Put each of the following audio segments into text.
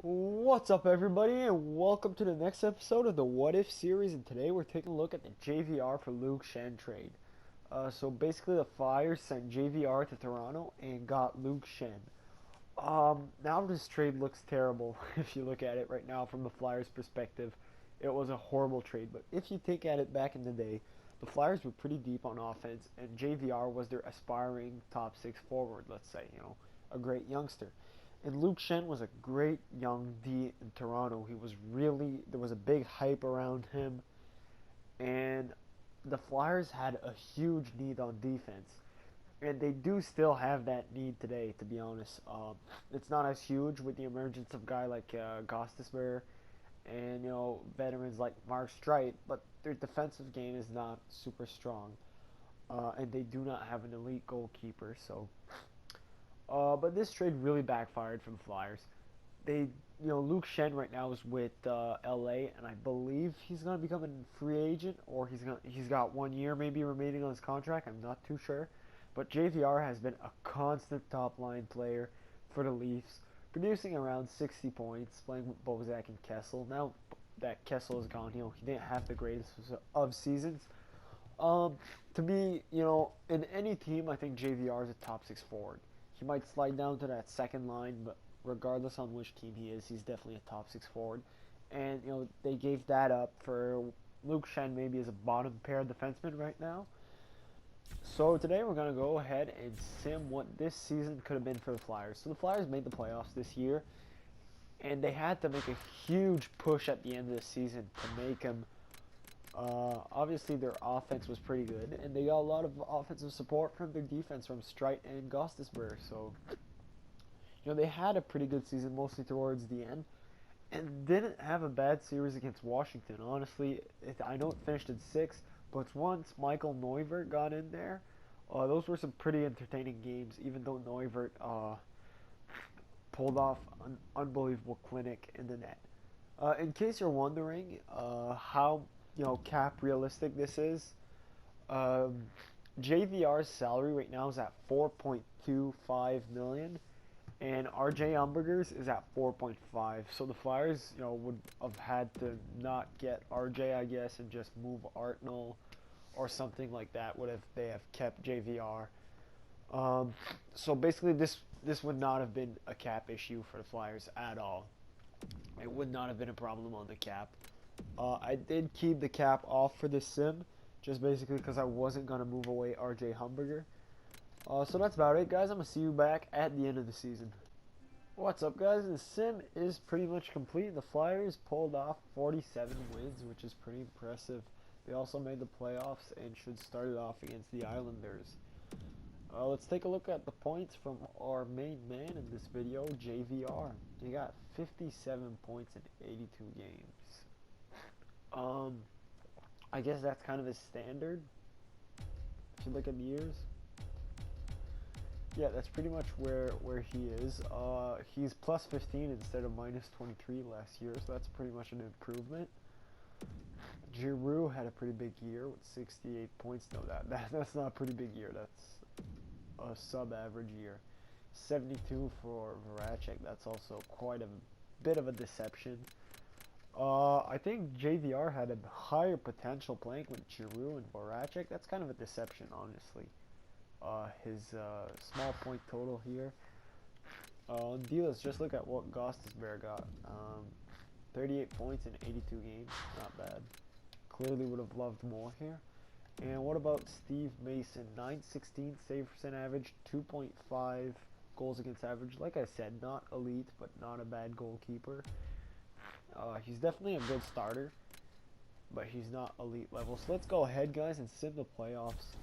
What's up, everybody, and welcome to the next episode of the What If series. And today we're taking a look at the JVR for Luke Shen trade. So basically, the Flyers sent JVR to Toronto and got Luke Shen. Now this trade looks terrible if you look at it right now from the Flyers' perspective. It was a horrible trade, but if you take at it back in the day, the Flyers were pretty deep on offense, and JVR was their aspiring top six forward. Let's say, a great youngster. And Luke Shen was a great young D in Toronto. There was a big hype around him, and the Flyers had a huge need on defense. And they do still have that need today, to be honest. It's not as huge with the emergence of a guy like Gostisbehere and veterans like Mark Streit, but their defensive game is not super strong, and they do not have an elite goalkeeper. But this trade really backfired for the Flyers. Luke Shen right now is with LA, and I believe he's gonna become a free agent, or he's got 1 year maybe remaining on his contract. I'm not too sure, but JVR has been a constant top line player for the Leafs, producing around 60 points, playing with Bozak and Kessel. Now that Kessel is gone, he didn't have the greatest of seasons. Um, to me, in any team, I think JVR is a top six forward. He might slide down to that second line, but regardless on which team he is, he's definitely a top six forward. And they gave that up for Luke Shen maybe as a bottom pair defenseman right now. So today we're gonna go ahead and sim what this season could have been for the Flyers. So the Flyers made the playoffs this year, and they had to make a huge push at the end of the season to make them. Obviously, their offense was pretty good, and they got a lot of offensive support from their defense from Streit and Gostisbehere. So, they had a pretty good season, mostly towards the end, and didn't have a bad series against Washington. Honestly, I know it finished in six, but once Michael Neuvirth got in there, those were some pretty entertaining games. Even though Neuvirth pulled off an unbelievable clinic in the net. In case you're wondering how cap realistic this is, um, JVR's salary right now is at 4.25 million, and RJ Umberger's is at 4.5. So the Flyers, would have had to not get RJ, I guess, and just move Artnell or something like that. Would have they have kept JVR? So basically, this would not have been a cap issue for the Flyers at all. It would not have been a problem on the cap. I did keep the cap off for this sim, just basically because I wasn't going to move away RJ Humberger. So that's about it, guys. I'm going to see you back at the end of the season. What's up, guys? The sim is pretty much complete. The Flyers pulled off 47 wins, which is pretty impressive. They also made the playoffs and should start it off against the Islanders. Let's take a look at the points from our main man in this video, JVR. He got 57 points in 82 games. I guess that's kind of his standard. If you look at the years. Yeah, that's pretty much where he is. He's plus 15 instead of minus 23 last year, so that's pretty much an improvement. Giroux had a pretty big year with 68 points. No, that's not a pretty big year. That's a sub-average year. 72 for Voracek. That's also quite a bit of a deception. I think JVR had a higher potential playing with Giroux and Voracek. That's kind of a deception, honestly. His small point total here. On D, let's just look at what Gostisbehere got. 38 points in 82 games. Not bad. Clearly would have loved more here. And what about Steve Mason? 916 save percent average, 2.5 goals against average. Like I said, not elite, but not a bad goalkeeper. He's definitely a good starter, but he's not elite level. So let's go ahead, guys, and sim the playoffs.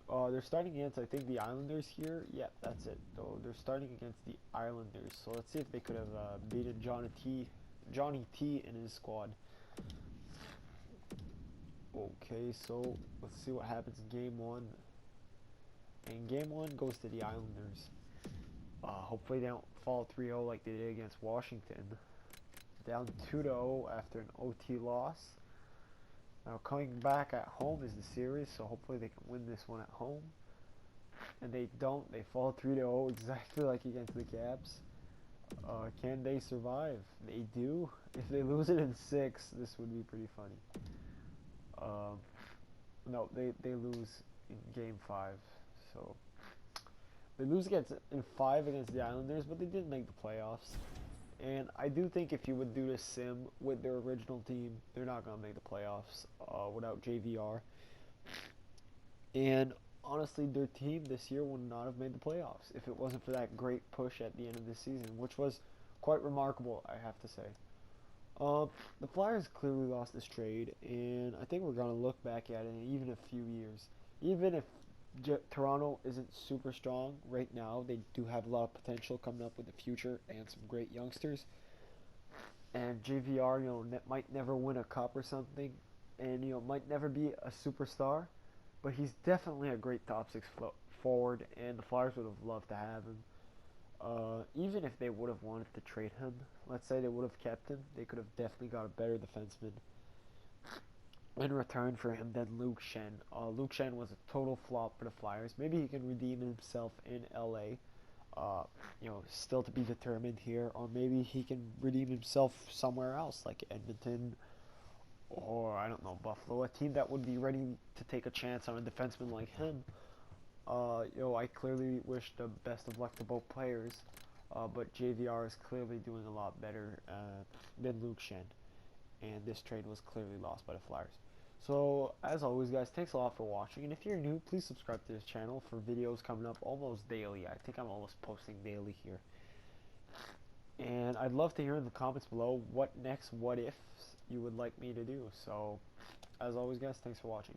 They're starting against, I think, the Islanders here. Yeah, that's it. So they're starting against the Islanders. So let's see if they could have beaten Johnny T and his squad. Okay, so let's see what happens in game one. And game one goes to the Islanders. Hopefully they don't fall 3-0 like they did against Washington. Down 2-0 after an OT loss. Now coming back at home is the series, so hopefully they can win this one at home. And they don't. They fall 3-0 exactly like against the Caps. Can they survive? They do. If they lose it in 6, this would be pretty funny. Um, no, they lose in game 5. So they lose against in 5 against the Islanders, but they did make the playoffs. And I do think if you would do the sim with their original team, they're not gonna make the playoffs without JVR. And honestly, their team this year would not have made the playoffs if it wasn't for that great push at the end of the season, which was quite remarkable, I have to say. Uh, the Flyers clearly lost this trade, and I think we're going to look back at it in even a few years. Even if Toronto isn't super strong right now, they do have a lot of potential coming up with the future and some great youngsters. And JVR, might never win a cup or something, and might never be a superstar, but he's definitely a great top 6 forward, and the Flyers would have loved to have him. Even if they would have wanted to trade him, let's say they would have kept him, they could have definitely got a better defenseman in return for him than Luke Shen. Luke Shen was a total flop for the Flyers. Maybe he can redeem himself in LA. Still to be determined here, or maybe he can redeem himself somewhere else, like Edmonton, or I don't know, Buffalo, a team that would be ready to take a chance on a defenseman like him. I clearly wish the best of luck to both players, but JVR is clearly doing a lot better than Luke Shen, and this trade was clearly lost by the Flyers. So, as always, guys, thanks a lot for watching, and if you're new, please subscribe to this channel for videos coming up almost daily. I think I'm almost posting daily here. And I'd love to hear in the comments below what next what ifs you would like me to do. So, as always, guys, thanks for watching.